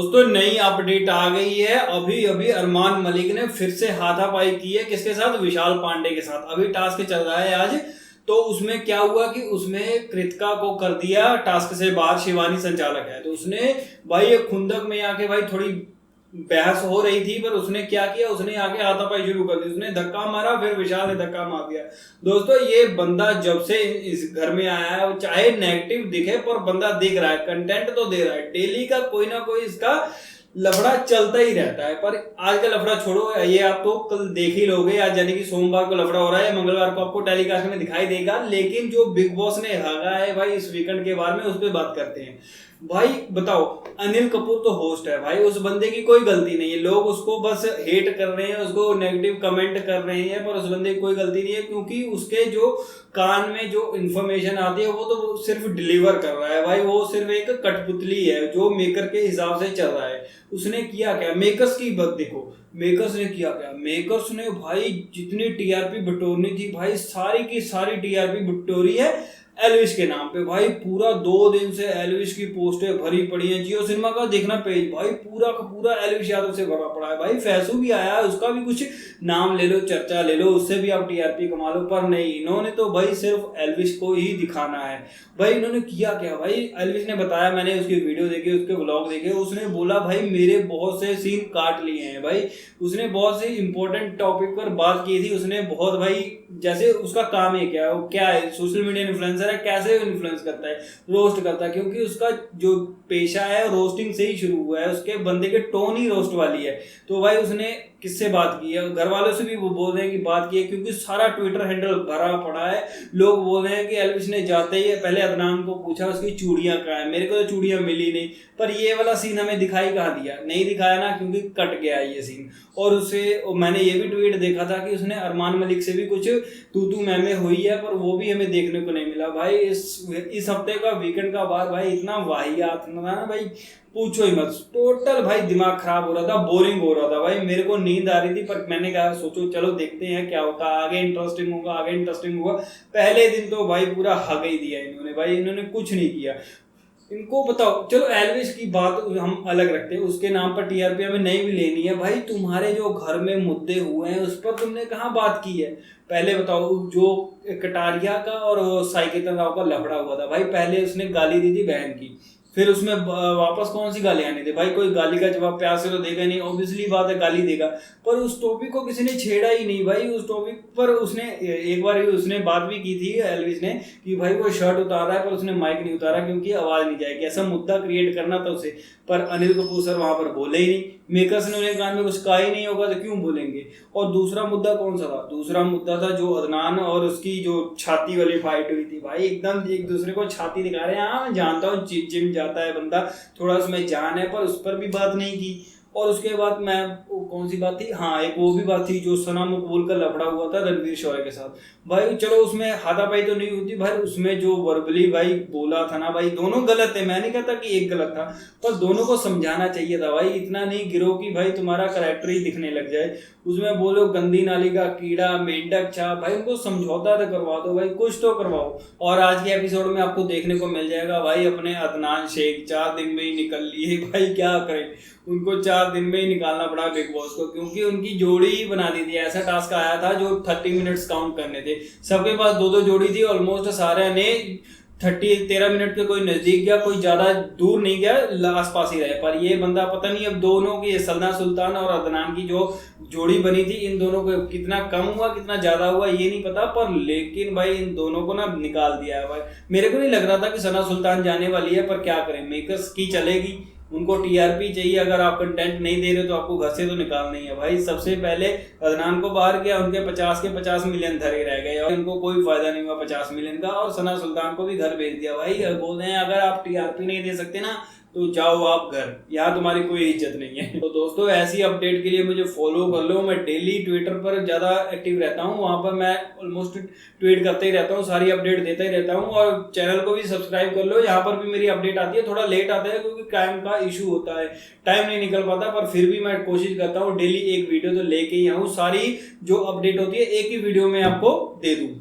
दोस्तों नई अपडेट आ गई है। अभी अभी अरमान मलिक ने फिर से हाथापाई की है। किसके साथ? विशाल पांडे के साथ। अभी टास्क चल रहा है आज। तो उसमें क्या हुआ कि उसमें कृतिका को कर दिया टास्क से बाहर। शिवानी संचालक है तो उसने भाई एक खुंदक में आके भाई थोड़ी बहस हो रही थी, पर उसने क्या किया, उसने आके हाथापाई शुरू कर दी। उसने धक्का मारा, फिर विशाल ने धक्का मार दिया। दोस्तों ये बंदा जब से इस घर में आया है, चाहे नेगेटिव दिखे पर बंदा दिख रहा है, कंटेंट तो दे रहा है। डेली का कोई ना कोई इसका लफड़ा चलता ही रहता है। पर आज का लफड़ा छोड़ो, ये आप तो कल देख ही लोगे। आज यानी कि सोमवार को लफड़ा हो रहा है, मंगलवार को आपको टेलीकास्ट में दिखाई देगा। लेकिन जो बिग बॉस ने हागा है भाई इस वीकेंड के बारे में, उस पर बात करते हैं। भाई बताओ, अनिल कपूर तो होस्ट है भाई, उस बंदे की कोई गलती नहीं है। लोग उसको बस हेट कर रहे हैं, उसको नेगेटिव कमेंट कर रहे हैं, पर उस बंदे की कोई गलती नहीं है। क्योंकि उसके जो कान में जो इन्फॉर्मेशन आती है वो तो सिर्फ डिलीवर कर रहा है भाई। वो सिर्फ एक कठपुतली है जो मेकर के हिसाब से चल रहा है। उसने किया क्या? मेकर्स की बात देखो, मेकर्स ने किया क्या? मेकर्स ने भाई जितनी टीआरपी बटोरनी थी भाई, सारी की सारी टीआरपी बटोरी है एलविश के नाम पे। भाई पूरा 2 दिन से एलविश की पोस्टें भरी पड़ी हैं। जियो सिनेमा का देखना पेज भाई पूरा का पूरा एलविश यादव से भरा पड़ा है। भाई फैसू भी आया है, उसका भी कुछ नाम ले लो, चर्चा ले लो, उससे भी आप टीआरपी कमा लो। पर नहीं, इन्होंने तो भाई सिर्फ एलविश को ही दिखाना है। भाई इन्होंने किया क्या? भाई एलविश ने बताया, मैंने उसकी वीडियो देखी, उसके व्लॉग देखे। उसने बोला भाई मेरे बहुत से सीन काट लिए हैं। भाई उसने बहुत से इंपॉर्टेंट टॉपिक पर बात की थी। उसने बहुत भाई, जैसे उसका काम है क्या, वो क्या है, सोशल मीडिया इन्फ्लुएंसर है, कैसे इन्फ्लुएंस करता है, रोस्ट करता है। क्योंकि उसका जो पेशा है रोस्टिंग से ही शुरू हुआ है, उसके बंदे के टोन ही रोस्ट वाली है। तो भाई उसने किससे बात की है? घर वालों से भी वो बोल रहे हैं कि बात की है, क्योंकि सारा ट्विटर हैंडल भरा पड़ा है। लोग बोल रहे हैं कि एलविश ने जाते ही पहले अदनान को पूछा उसकी चूड़ियां कहाँ है। मेरे को तो चूड़ियां मिली नहीं। पर ये वाला सीन हमें दिखाई कहाँ दिया? नहीं दिखाया ना, क्योंकि कट गया ये सीन। और उसे मैंने ये भी ट्वीट देखा था कि उसने अरमान मलिक से भी कुछ तू मैं हुई है, पर वो भी हमें देखने को नहीं मिला। भाई इस हफ्ते का वीकेंड का बाद भाई इतना वाहियात ना भाई, पूछो ही मत। टोटल भाई दिमाग खराब हो रहा था, बोरिंग हो रहा था भाई। मेरे को नींद आ रही थी, पर मैंने कहा सोचो चलो देखते हैं क्या होता है, आगे इंटरेस्टिंग होगा, आगे इंटरेस्टिंग होगा। पहले दिन तो भाई पूरा हग ही दिया इन्होंने। भाई इन्होंने कुछ नहीं किया। इनको बताओ, चलो एलविश की बात हम अलग रखते हैं, उसके नाम पर टीआरपी हमें नहीं भी लेनी है। भाई तुम्हारे जो घर में मुद्दे हुए हैं उस पर तुमने कहाँ बात की है? पहले बताओ, जो कटारिया का और साईकेतन राव का लफड़ा हुआ था भाई, पहले उसने गाली दी थी बहन की, फिर उसमें वापस कौन सी गाली आनी थी? भाई कोई गाली का जवाब प्यार से तो देगा नहीं, ऑब्वियसली बात है गाली देगा। पर उस टॉपिक को किसी ने छेड़ा ही नहीं भाई। उस टॉपिक पर उसने एक बार उसने बात भी की थी एलविश ने कि भाई वो शर्ट उतार रहा है, पर उसने माइक नहीं उतारा क्योंकि आवाज नहीं जाएगी। ऐसा मुद्दा क्रिएट करना था उसे, पर अनिल कपूर सर वहां पर बोले ही नहीं। मेकर्स ने उन्हें कान में कुछ कहा ही नहीं होगा तो क्यों बोलेंगे? और दूसरा मुद्दा कौन सा था? दूसरा मुद्दा था जो अदनान और उसकी जो छाती वाली फाइट हुई थी। भाई एकदम एक दूसरे को छाती दिखा रहे हैं। हाँ मैं जानता हूँ जिम जाता है बंदा, थोड़ा उसमें जान है, पर उस पर भी बात नहीं की। और उसके बाद मैं कौन सी बात थी, हाँ एक वो भी बात थी जो सना मकबूल का लफड़ा हुआ था रणवीर शौर्य के साथ। भाई चलो उसमें हाथापाई तो नहीं होती भाई, उसमें जो वर्बली भाई बोला था ना भाई, दोनों गलत है। मैं नहीं कहता कि एक गलत था, पर दोनों को समझाना चाहिए था भाई। इतना नहीं गिरो कि भाई तुम्हारा करेक्टर ही दिखने लग जाए। उसमें बोलो गंदी नाली का कीड़ा, मेंढक छाप, भाई उनको समझौता तो करवा दो भाई, कुछ तो करवाओ। और आज के एपिसोड में आपको देखने को मिल जाएगा भाई अपने अदनान शेख 4 दिन में ही निकल लिए। भाई क्या करें, उनको 4 दिन में ही निकालना पड़ा बिग बॉस को, क्योंकि उनकी जोड़ी ही बना दी थी। ऐसा टास्क आया था जो 30 मिनट्स काउंट करने थे, सबके पास 2-2 जोड़ी थी। ऑलमोस्ट सारे ने 13 मिनट के, कोई नजदीक गया, कोई ज्यादा दूर नहीं गया, आस पास ही रहे। पर ये बंदा पता नहीं अब दोनों की, सलना सुल्तान और अदनान की जो जोड़ी बनी थी, इन दोनों को कितना कम हुआ कितना ज्यादा हुआ ये नहीं पता, पर लेकिन भाई इन दोनों को ना निकाल दिया है भाई। मेरे को नहीं लग रहा था कि सना सुल्तान जाने वाली है, पर क्या करें, मेकर्स की चलेगी, उनको टीआरपी चाहिए। अगर आप कंटेंट नहीं दे रहे तो आपको घर से तो निकालना ही है भाई। सबसे पहले अदनान को बाहर किया, उनके 50 के 50 मिलियन धरे रह गए और उनको कोई फायदा नहीं हुआ 50 मिलियन का। और सना सुल्तान को भी घर भेज दिया भाई। बोल रहे हैं अगर आप टीआरपी नहीं दे सकते ना तो जाओ आप घर, यहाँ तुम्हारी कोई इज्जत नहीं है। तो दोस्तों ऐसी अपडेट के लिए मुझे फॉलो कर लो। मैं डेली ट्विटर पर ज़्यादा एक्टिव रहता हूँ, वहाँ पर मैं ऑलमोस्ट ट्वीट करते ही रहता हूँ, सारी अपडेट देता ही रहता हूँ। और चैनल को भी सब्सक्राइब कर लो, यहाँ पर भी मेरी अपडेट आती है। थोड़ा लेट आता है क्योंकि टाइम का इशू होता है, टाइम नहीं निकल पाता, पर फिर भी मैं कोशिश करता हूँ डेली एक वीडियो तो लेके ही आऊँ। सारी जो अपडेट होती है एक ही वीडियो में आपको दे दूँ।